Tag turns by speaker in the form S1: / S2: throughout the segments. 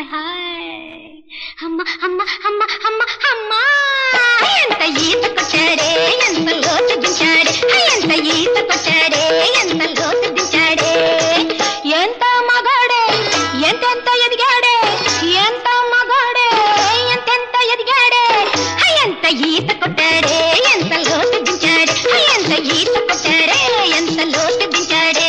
S1: hi hi అమ్మ అమ్మ అమ్మ అమ్మ అమ్మ ఎంత ఈత కొట్టాడే ఎంత లోతు దించాడే ఎంత ఈత కొట్టాడే ఎంత లోతు దించాడే ఎంత మగాడే ఎంతెంత ఎదిగాడే ఎంత మగాడే ఎంతెంత ఎదిగాడే ఎంత ఈత కొట్టాడే ఎంత లోతు దించాడే ఎంత ఈత కొట్టాడే ఎంత లోతు దించాడే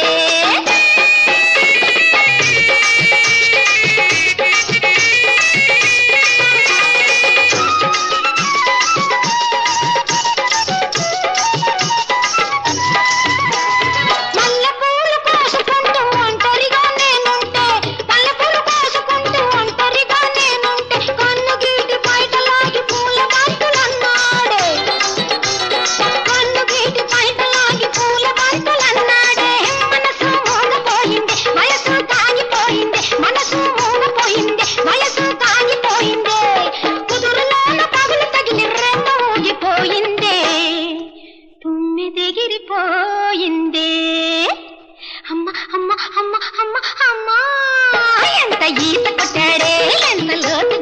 S1: పోయిందే అమ్మ అమ్మ అమ్మ అమ్మ అమ్మ ఎంత ఈత కొట్టాడే ఎంత లోతు